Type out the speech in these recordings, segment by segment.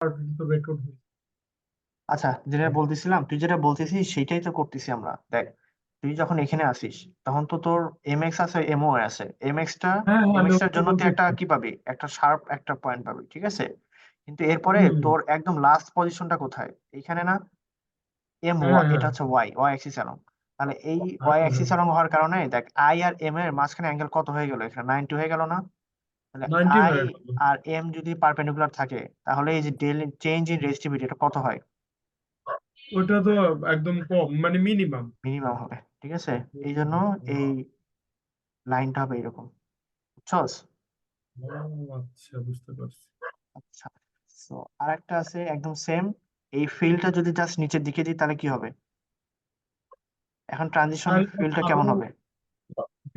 তো রেকর্ড হয়েছে। আচ্ছা, যেটা বলতেছিলাম, তুই যেটা বলতেছিস সেটাই তো করতেছি আমরা। দেখ, তুই যখন এখানে আসিস তখন তো তোর এম এক্স আছে, এমও আছে। হ্যাঁ হ্যাঁ, এম আমি এক্সটার ওটা জন্য তুই একটা বলতেছি। কি পাবি, একটা শার্প একটা পয়েন্ট পাবি, ঠিক আছে। কিন্তু এরপরে হুম। তোর একদম লাস্ট পজিশনটা কোথায়, এইখানে না? এম হ্যাঁ হ্যাঁ এটা হচ্ছে ওয়াই ওয়াই অ্যাক্সিস অ্যালং। তাহলে এই হ্যাঁ ওয়াই হ্যাঁ। অ্যাক্সিস অ্যালং হওয়ার কারণে দেখ, আই আর এম এর মাঝখানে অ্যাঙ্গেল কত হয়ে গেল, এখানে 90 হয়ে গেল না? তাহলে 90 আই হয়ে গেল। আর এম যদি পারপেন্ডিকুলার থাকে, তাহলে এই যে চেঞ্জ ইন রেজিস্টিভিটি এটা কত হয়? ওটা তো একদম কম, মানে মিনিমাম। মিনিমাম হবে, ঠিক আছে। এই জন্য এই লাইনটা হবে এরকম, বুঝছস? আচ্ছা, বুঝতে পারছি। আচ্ছা, তো আর একটা আছে একদম সেম। এই ফিল্ডটা যদি জাস্ট নিচের দিকে দিই তাহলে কি হবে? এখন ট্রানজিশন তাহলে তো ফিল্ডটা আরো কেমন হবে?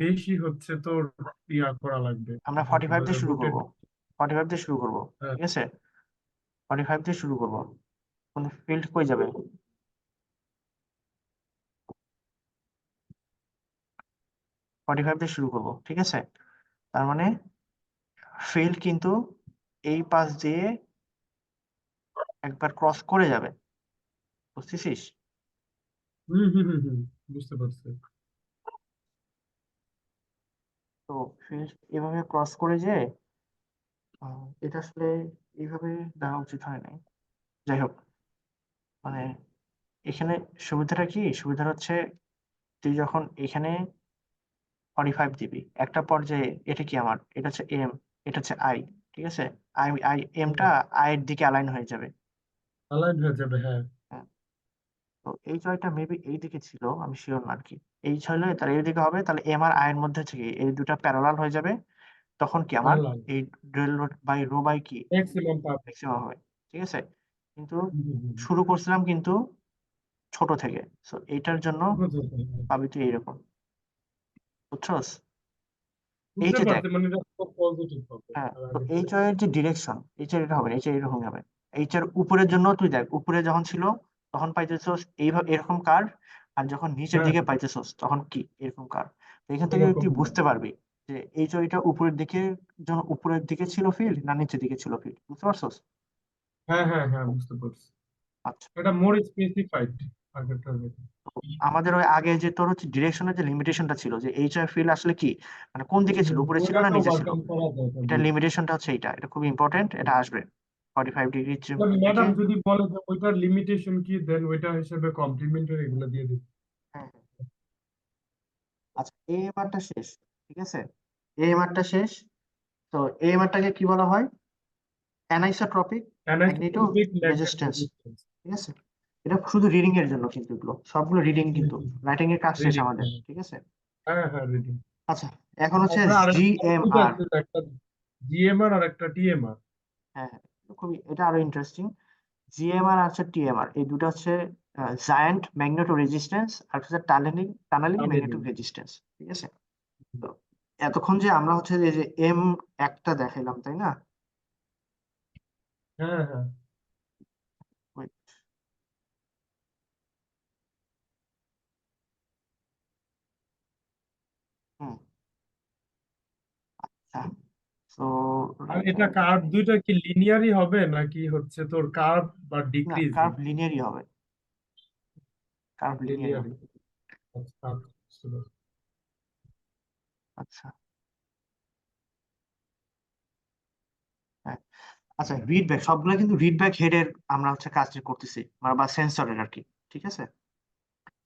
বেশি হচ্ছে তোর ইয়া করা লাগবে। আমরা কি 45 বলে, দিয়ে শুরু করব। রোটেট। 45 দিয়ে শুরু করব, হ্যাঁ। ঠিক আছে। 45 দিয়ে শুরু করব। কোন ফিল্ড কই যাবে? 45 দিয়ে শুরু করব, ঠিক আছে। তার মানে ফিল্ড কিন্তু এই পাশ দিয়ে একবার ক্রস করে যাবে, বুঝতেছিস? হুম হুম হুম হুম, বুঝতে পারছি। তো ফিল্ড এভাবে ক্রস করে যে এটা আসলে এইভাবে দেওয়া উচিত হয় নাই। যাই হোক, মানে এখানে সুবিধাটা কি, সুবিধাটা হচ্ছে তুই যখন এখানে 45 দিবি একটা পর্যায়ে, এটা কি আমার, এটা হচ্ছে এম, এটা হচ্ছে আই, ঠিক আছে। আই আই এমটা আই এর দিকে অ্যালাইন হয়ে যাবে। অ্যালাইন হয়ে যাবে, হ্যাঁ। হ্যাঁ, তো এই জয়টা মেবি এই দিকে ছিল, আমি শিওর না আর কি। এই ছয়লে তাহলে এই দিকে হবে, তাহলে এম আর আই এর মধ্যে হচ্ছে কি এই দুটা প্যারালাল হয়ে যাবে। তখন কি আমার প্যারালাল। এই ডেল বাই রো বাই কি ম্যাক্সিমাম পাবে। ম্যাক্সিমাম হবে, ঠিক আছে। কিন্তু হুম, হুম, হুম। শুরু করছিলাম কিন্তু ছোট থেকে, তো এইটার জন্য বুঝতে পারছি, পাবি তুই এইরকম, বুঝছস? এই বুঝতে যে দেখ, পারছি, মানে এটা পজিটিভ হবে হ্যাঁ, আর তো আগে এইচ থেকে। এর যে ডিরেকশন, এইচ এর এটা হবে না, এইচ এর এরকম হবে। এইচ এর উপরের জন্য তুই দেখ, উপরে যখন ছিল তখন পাইতেছস এইভাবে এরকম কার্ভ, আর যখন নিচের হ্যাঁ, দিকে পাইতেছস তখন কি এরকম কার্ভ। এখান থেকে এরকম তুই না। বুঝতে পারবি যে এইচ ওইটা উপরের দিকে, যখন উপরের দিকে ছিল ফিল্ড না নিচের দিকে ছিল ফিল্ড, বুঝতে পারছস? হ্যাঁ হ্যাঁ হ্যাঁ, বুঝতে পারছি। আচ্ছা, এটা মোর স্পেসিফাইড আগেরটার মধ্যে। আমাদের ওই আগে যে তোর হচ্ছে ডিরেকশনের যে লিমিটেশনটা ছিল, যে এইচ আর ফিল্ড আসলে কি, মানে কোন দিকে ছিল, উপরে ছিল ওইটা না তো নিচে ছিল, ওভারকাম করা যায় এটা এটা দিয়ে। লিমিটেশনটা হচ্ছে এইটা, এটা খুব ইম্পর্টেন্ট, এটা আসবে 45 ডিগ্রি থেকে। ম্যাডাম যদি বলে যে ওইটার লিমিটেশন কি, দেন ওইটা হিসেবে কমপ্লিমেন্টারি এগুলো দিয়ে দিবে। হ্যাঁ, হ্যাঁ। আচ্ছা, এএমআরটা শেষ, ঠিক আছে। এএমআরটা শেষ। তো এএমআরটাকে কি বলা হয়? অ্যানাইসোট্রপিক ম্যাগনেটো অ্যানাইসোট্রপিক ম্যাগনেট রেজিস্ট্যান্স, রেজিস্ট্যান্স। ঠিক আছে। এটা শুধু রিডিং এর জন্য, কিন্তু এগুলো সবগুলো রিডিং, কিন্তু রাইটিং এর কাজ শেষ রিডিং। আমাদের, ঠিক আছে। হ্যাঁ হ্যাঁ, রিডিং। আচ্ছা, এখন হচ্ছে তারপরে আরেকটা দুইটা জিএমআর। আছে, একটা জিএমআর আর একটা টিএমআর। হ্যাঁ, হ্যাঁ, খুবই এটা আরো ইন্টারেস্টিং। জিএমআর আর হচ্ছে টিএমআর, এই দুটো হচ্ছে জায়ান্ট ম্যাগনেটো রেজিস্ট্যান্স, আর হচ্ছে টানেলিং টানেলিং ম্যাগনেটো রেজিস্ট্যান্স, ঠিক আছে। তো এতক্ষণ যে আমরা হচ্ছে এই যে এম একটা দেখাইলাম, তাই না? হ্যাঁ হ্যাঁ। Wait, হুম, আচ্ছা, তো আর রাইট এটা অ্যাঙ্গেল, কার্ভ দুইটা কি লিনিয়ারই হবে, নাকি হচ্ছে তোর কার্ভ বা না ডিক্রিজিং? কার্ভ লিনিয়ারই হবে, কার্ভ লিনিয়ারই লিনিয়ারই। হবে। আচ্ছা আচ্ছা। আচ্ছা, হ্যাঁ। আচ্ছা, রিড ব্যাক সবগুলো কিন্তু রিড ব্যাক হেডের আমরা হচ্ছে কাজটা করতেছি, বা সেন্সরের আর কি, ঠিক আছে।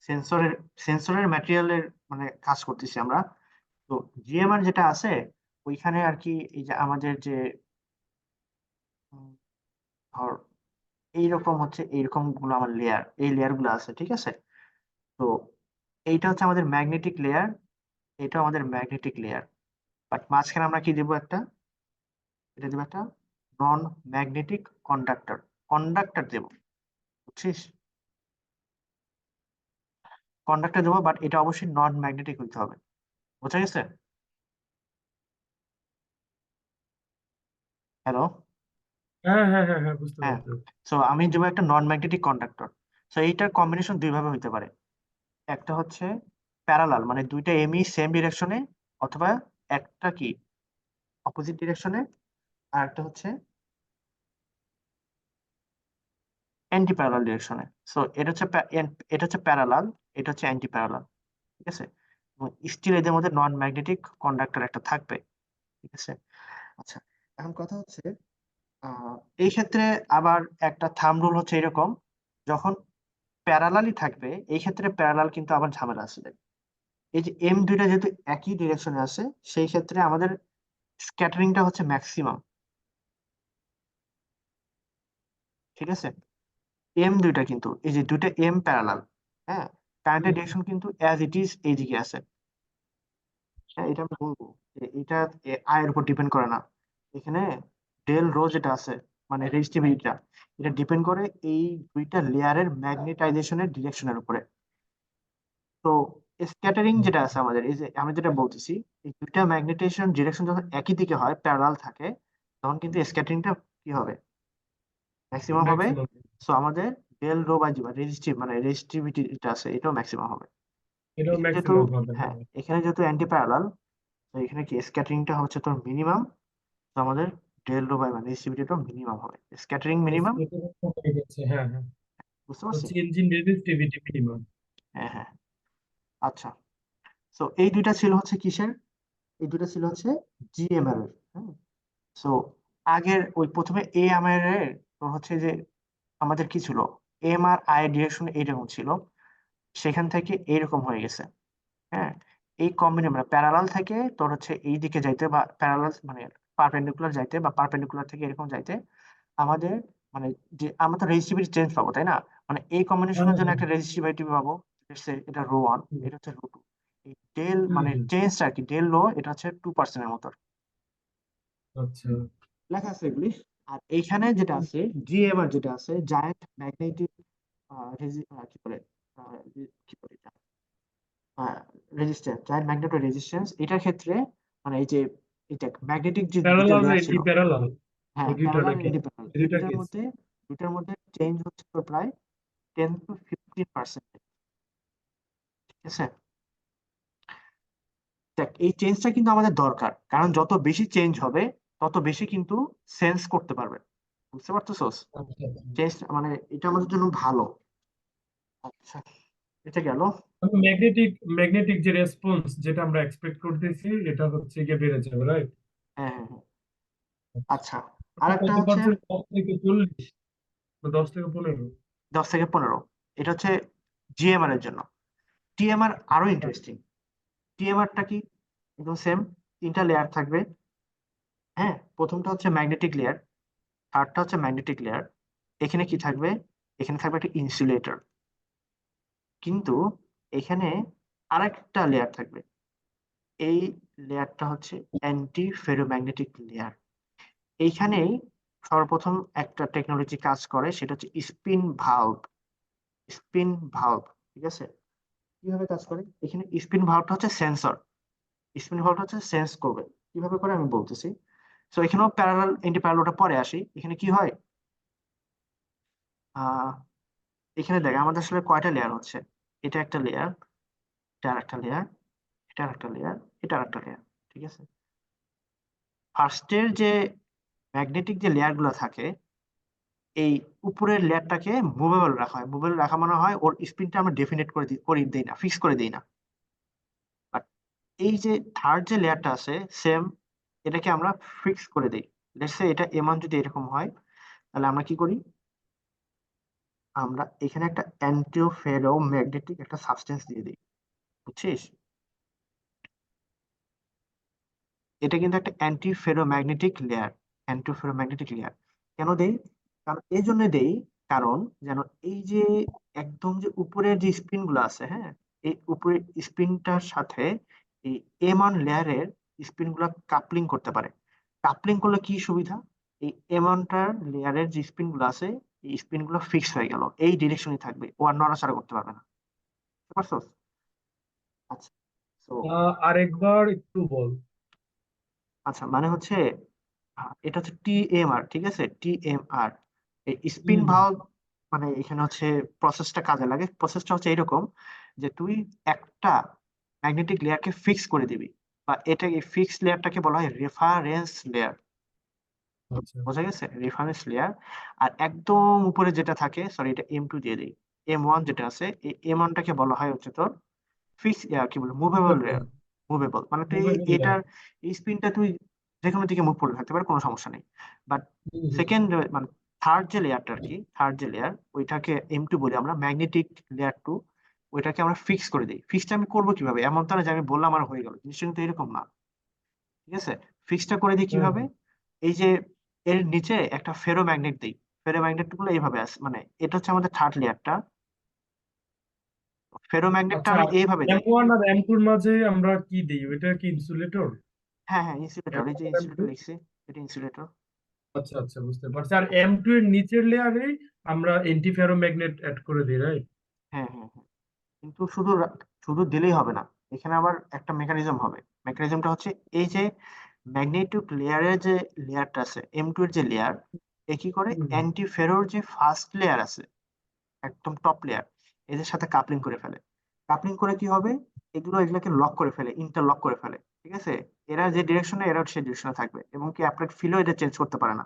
সেন্সরের সেন্সরের ম্যাটেরিয়ালের মানে কাজ করতেছি আমরা। তো জিএমআর যেটা আছে ওইখানে আর কি, এই যে আমাদের যে উম, ধর এইরকম হচ্ছে এইরকম গুলো আমার লেয়ার, এই লেয়ার গুলো আছে, ঠিক আছে। তো এইটা হচ্ছে আমাদের ম্যাগনেটিক লেয়ার, এটা আমাদের ম্যাগনেটিক লেয়ার। বাট মাঝখানে আমরা কি দেবো একটা, এটা দেবো একটা নন ম্যাগনেটিক কন্ডাক্টর, কন্ডাক্টর দেবো, বুঝছিস? কন্ডাক্টর দেবো, বাট এটা অবশ্যই নন ম্যাগনেটিক হইতে হবে, বুঝা গেছে? হ্যালো? হ্যাঁ হ্যাঁ হ্যাঁ হ্যাঁ, বুঝতে হ্যাঁ, পারছি। সো আমি দেবো একটা নন ম্যাগনেটিক কন্ডাক্টর। সো এইটার কম্বিনেশন দুই ভাবে হইতে পারে। একটা হচ্ছে প্যারালাল, মানে দুইটা এমই সেম ডিরেকশনে, অথবা একটা কি অপোজিট ডিরেকশনে, আর একটা হচ্ছে অ্যান্টি প্যারালাল ডিরেকশনে। সো এটা হচ্ছে প্যারালাল, এটা হচ্ছে অ্যান্টি প্যারালাল, ঠিক আছে। এবং স্টিল এদের মধ্যে নন ম্যাগনেটিক কন্ডাক্টর একটা থাকবে, ঠিক আছে। আচ্ছা, এখন কথা হচ্ছে আহ এই ক্ষেত্রে আবার একটা থাম্ব রুল হচ্ছে এরকম, যখন প্যারালালই থাকবে এই ক্ষেত্রে প্যারালাল কিন্তু আবার ঝামেলা আছে। এই যে এম দুইটা যেহেতু একই ডিরেকশনে আছে, সেই ক্ষেত্রে আমাদের স্ক্যাটারিংটা হচ্ছে ম্যাক্সিমাম, ঠিক আছে। এম দুইটা কিন্তু এই যে দুইটা এম প্যারালাল, হ্যাঁ, কারেন্টের ডিরেকশন কিন্তু অ্যাজ ইট ইজ এইদিকে আছে। হ্যাঁ, এটা আমি বলবো যে এটা আয়ের উপর ডিপেন্ড করে না। এখানে ডেল রো যেটা আছে, মানে রেজিস্টিভিটিটা, এটা ডিপেন্ড করে এই দুইটা লেয়ারের ম্যাগনেটাইজেশনের ডিরেকশনের উপরে। তো স্ক্যাটারিং যেটা আছে আমাদের, এই যে আমি যেটা বলতেছি, এই দুইটা ম্যাগনেটাইজেশন ডিরেকশন যখন একই দিকে হয়, প্যারালাল থাকে, তখন কিন্তু স্ক্যাটারিংটা কি হবে, ম্যাক্সিমাম হবে। ম্যাক্সিমাম। সো আমাদের ডেল রো বাই জি বা রেজিস্টিভিটি যেটা আছে, এটাও ম্যাক্সিমাম হবে। এটাও এখানে যেহেতু, ম্যাক্সিমাম হবে, হ্যাঁ, হ্যাঁ। এখানে যেহেতু অ্যান্টি প্যারালাল, তো এখানে কি স্ক্যাটারিংটা হচ্ছে তোর মিনিমাম। তো আমাদের ডেল রো বাই মানে রেজিস্টিভিটিটাও মিনিমাম হবে, স্ক্যাটারিং মিনিমাম। এটা হয়ে যাচ্ছে, হ্যাঁ হ্যাঁ। বুঝতে তো পারছি? Change in resistivity minimum. হ্যাঁ হ্যাঁ। আচ্ছা, সো এই দুইটা ছিল হচ্ছে কিসের, এই দুইটা ছিল হচ্ছে জিএমএল এর। হ্যাঁ, সো আগের ওই প্রথমে এ এম এর তোর হচ্ছে যে আমাদের কি ছিল, এম আর আই ডিরেকশন এইরকম ছিল, সেখান থেকে এইরকম হয়ে গেছে। হ্যাঁ, এই কম্বিনে মানে প্যারালাল থেকে তোর হচ্ছে এই দিকে যাইতে, বা প্যারালাল মানে পারপেন্ডিকুলার যাইতে, বা পারপেন্ডিকুলার থেকে এরকম যাইতে আমাদের মানে যে আমরা তো রেজিস্টিভিটি চেঞ্জ পাবো, তাই না? মানে এই হ্যাঁ কম্বিনেশনের জন্য হ্যাঁ একটা রেজিস্টিভিটি পাবো, let's say এটা রো ওয়ান, হ্যাঁ। এটা হচ্ছে রো টু। এই ডেল হুম মানে হুম। চেঞ্জটা আর কি, ডেল রো এটা হচ্ছে 2% মতো আচ্ছা। লেখা আছে এগুলি। আর এইখানে যেটা আছে জিএমআর, যেটা আছে জায়ান্ট ম্যাগনেটিক কি বলে, কি বলে এটা, রেজিস্ট্যান্স, জায়ান্ট ম্যাগনেটিক রেজিস্ট্যান্স, এটার ক্ষেত্রে মানে এই যে এটা ম্যাগনেটিক যে দুইটা প্যারালাল লেয়ার এন্টি ছিল, প্যারালাল, হ্যাঁ, এই দুইটা প্যারালাল নাকি? এন্টি প্যারালাল, এই এই দুইটা কেস। দুইটার মধ্যে চেঞ্জ হচ্ছে তো প্রায় 10 to 15%, ঠিক আছে। দেখ, এই চেঞ্জটা কিন্তু আমাদের দরকার, কারণ যত বেশি চেঞ্জ হবে তত বেশি কিন্তু সেন্স করতে পারবে, বুঝতে পারতেছোস? আচ্ছা আচ্ছা। চেঞ্জ মানে এটা আমাদের জন্য ভালো। আচ্ছা, এটা গেল। ম্যাগনেটিক ম্যাগনেটিক যে রেসপন্স যেটা আমরা এক্সপেক্ট করতেছি, এটা হচ্ছে গিয়ে বেড়ে যাবে, রাইট? হ্যাঁ হ্যাঁ হ্যাঁ। আচ্ছা, এটা আরেকটা কত হচ্ছে পার্সেন্ট, 10 থেকে 40, বা 10 থেকে 15? 10 থেকে 15, এটা হচ্ছে জিএমআর এর জন্য। টিএমআর আরো ইন্টারেস্টিং। টিএমআরটা কি, একদম সেম, তিনটা লেয়ার থাকবে। হ্যাঁ, প্রথমটা হচ্ছে ম্যাগনেটিক লেয়ার, থার্ডটা হচ্ছে ম্যাগনেটিক লেয়ার। এখানে কি থাকবে, এখানে থাকবে একটা ইনসুলেটর। কিন্তু এখানে আরেকটা লেয়ার থাকবে, এই লেয়ারটা হচ্ছে অ্যান্টি ফেরোম্যাগনেটিক লেয়ার। এইখানেই সর্বপ্রথম একটা টেকনোলজি কাজ করে, সেটা হচ্ছে স্পিন ভালভ। স্পিন ভালভ, ঠিক আছে। কিভাবে কাজ করে, এখানে স্পিন ভালভটা হচ্ছে সেন্সর। স্পিন ভালভটা হচ্ছে সেন্স করবে, কিভাবে করে আমি বলতেছি। তো এখানেও প্যারালাল এন্টি প্যারালালটা পরে আসি। এখানে কি হয়, আহ এখানে দেখ আমাদের আসলে কয়টা লেয়ার হচ্ছে, এটা একটা লেয়ার, এটা আরেকটা লেয়ার, এটা আরেকটা লেয়ার, এটা আরেকটা লেয়ার, ঠিক আছে। ফার্স্টের যে ম্যাগনেটিক যে লেয়ার গুলো থাকে, এই উপরের লেয়ারটাকে মুভেবল রাখা হয়। মুভেবল রাখা মানে হয় ওর স্পিনটা আমরা ডেফিনেট করে দেই না, ফিক্স করে দেই না। বাট এই যে থার্ড যে লেয়ারটা আছে, সেম, এটাকে আমরা ফিক্স করে দেই। লেটস সে এটা এমন যদি এরকম হয়, তাহলে আমরা কি করি, আমরা এখানে একটা অ্যান্টিফেরো ম্যাগনেটিক একটা সাবস্টেন্স দিয়ে দিই, বুঝছিস? এটা কিন্তু একটা অ্যান্টিফেরোম্যাগনেটিক লেয়ার। অ্যান্টিফেরোম্যাগনেটিক লেয়ার কেন দেই, কারণ এই জন্য দেই, কারণ যেন এই যে একদম যে উপরের যে স্পিন গুলো আছে, হ্যাঁ, এই উপরের স্পিনটার সাথে এই এম1 লেয়ারের স্পিন গুলা কাপলিং করতে পারে। কাপলিং করলে কি সুবিধা, এই এম1টার লেয়ারের যে স্পিন গুলো আছে, এই স্পিন গুলো ফিক্স হয়ে গেল, এই ডিরেকশনই থাকবে, ও আর নড়াচড়া করতে পারবে না, বুঝতে পারছো? আচ্ছা, তো আরেকবার একটু বল। আচ্ছা মানে হচ্ছে এটা হচ্ছে টিএমআর, ঠিক আছে, টিএমআর। এই স্পিন হুম হুম। ভালভ মানে এখানে হচ্ছে প্রসেসটা কাজে লাগে। প্রসেসটা হচ্ছে এরকম যে তুই একটা ম্যাগনেটিক লেয়ারকে ফিক্স করে দিবি, বা এটা এই ফিক্স লেয়ারটাকে বলা হয় রেফারেন্স লেয়ার। আচ্ছা বোঝা গেছে? Reference layer. আর একদম উপরে যেটা থাকে, সরি এটা M2 দিয়ে দিই, M1 যেটা আছে, এই M1 টাকে বলা হয় হচ্ছে তোর ফিক্স, কি বলে, মুভেবল লেয়ার। মুভেবল মানে তুই মুভেবল লেয়ার। এটার এই স্পিনটা তুই যে কোনো দিকে মুভ করতে থাকতে পারে, কোনো সমস্যা নেই। বাট সেকেন্ড মানে থার্ড যে লেয়ারটা আর কি, থার্ড যে লেয়ার, ওইটাকে M2 বলি আমরা, ম্যাগনেটিক লেয়ার 2। ওইটাকে আমরা ফিক্স করে দিই। ফিক্সটা আমি করবো কিভাবে? এমন তো না যে আমি বললাম আর হয়ে গেল, জিনিসটা কিন্তু এরকম না। ঠিক আছে? ফিক্সটা করে দিই হ্যাঁ কিভাবে? এই যে এর নিচে একটা ফেরোম্যাগনেট দিই। ফেরোম্যাগনেট গুলো এইভাবে আছে, মানে এটা হচ্ছে আমাদের থার্ড লেয়ারটা। ফেরোম্যাগনেটটা আচ্ছা, আমি এইভাবে দিই। M1 আর M2 এর মাঝে আমরা কি দিই, ওইটা কি ইনসুলেটর? হ্যাঁ হ্যাঁ, ইনসুলেটর, এই যে M1 আর M2? ইনসুলেটর লিখছি, এটা ইনসুলেটর। আচ্ছা আচ্ছা, বুঝতে পারছি। আর আচ্ছা, M2 এর নিচের লেয়ারে আমরা অ্যান্টিফেরোম্যাগনেট অ্যাড করে দিই, রাইট? হ্যাঁ হ্যাঁ হ্যাঁ, কিন্তু শুধু শুধু দিলেই হবে না, এখানে আবার একটা মেকানিজম হবে। মেকানিজমটা হচ্ছে এই যে ম্যাগনেটিক লেয়ারের যে লেয়ারটা আছে, M2 এর যে লেয়ার, এ কি করে অ্যান্টিফেরোর যে ফার্স্ট লেয়ার আছে, একদম টপ লেয়ার, এদের সাথে কাপলিং করে ফেলে। কাপলিং করে কি হবে? এগুলোকে লক করে ফেলে, ইন্টারলক করে ফেলে। ঠিক আছে? এরা যে ডিরেকশনে, এরা সেই ডিরেকশনে থাকবে, এবং কি অ্যাপ্লাইড ফিলও এটা চেঞ্জ করতে পারে না।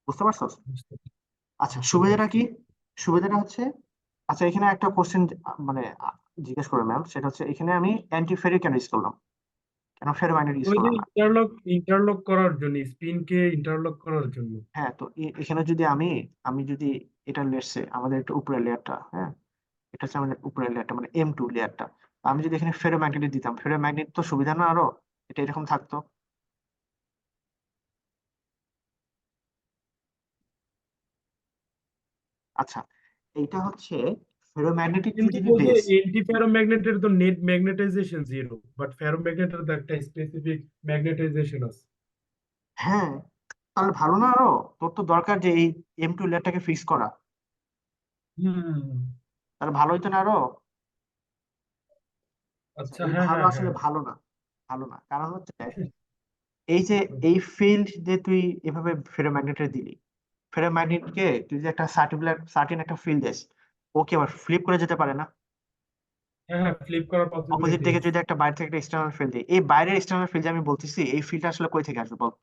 বুঝতে পারছো? বুঝতে আচ্ছা, বুঝতে সুবিধাটা পারছি। কি? সুবিধাটা হচ্ছে, আচ্ছা এখানে একটা কোশ্চেন মানে জিজ্ঞেস করবে ম্যাম, সেটা হচ্ছে এখানে আমি অ্যান্টিফেরি কেন ইউজ করলাম, কেন ফেরোম্যাগনেট ইউজ ওই যে করলাম না? ইন্টারলক করার জন্য, স্পিনকে ইন্টারলক করার জন্য। হ্যাঁ, তো এখানে যদি আমি আমি যদি এটা লেটসে আমাদের একটা উপরের লেয়ারটা, হ্যাঁ, এটা হচ্ছে আমাদের উপরের লেয়ারটা মানে M2 লেয়ারটা, আমি যদি এখানে ফেরোম্যাগনেট দিতাম, ফেরোম্যাগনেট তো সুবিধা না আরো, এটা এরকম থাকতো। আচ্ছা, এইটা হচ্ছে ফেরোম্যাগনেটিক কিন্তু পৃথিবী ওই যে বেস। অ্যান্টিফেরোম্যাগনেটের তো নেট ম্যাগনেটাইজেশন জিরো, বাট ফেরোম্যাগনেটের তো একটা স্পেসিফিক ম্যাগনেটাইজেশন আছে। হ্যাঁ, তাহলে ভালো না আরো? তোর তো দরকার যে এই M2 লেয়ারটাকে ফিক্স করা, হুম। তাহলে ভালো হইতো না আরো? আচ্ছা, আচ্ছা, এই হ্যাঁ ভালো হ্যাঁ আসলে হ্যাঁ। ভালো না, ভালো না, কারণ হচ্ছে এই যে এই ফিল্ড যে তুই এভাবে ফেরোম্যাগনেটে দিলি, ফেরোম্যাগনেটকে তুই যে একটা সার্টিন একটা ফিল্ড দিস, ও কি আবার ফ্লিপ করে যেতে পারে না? হ্যাঁ হ্যাঁ, ফ্লিপ করার অপোজিট পসিবিলিটি দিকে আছে। যদি একটা বাইরে থেকে একটা এক্সটার্নাল ফিল্ড দিই, এই বাইরের এক্সটার্নাল ফিল্ড যে আমি বলতেছি, এই ফিল্ডটা আসলে কই থেকে আসবে বল?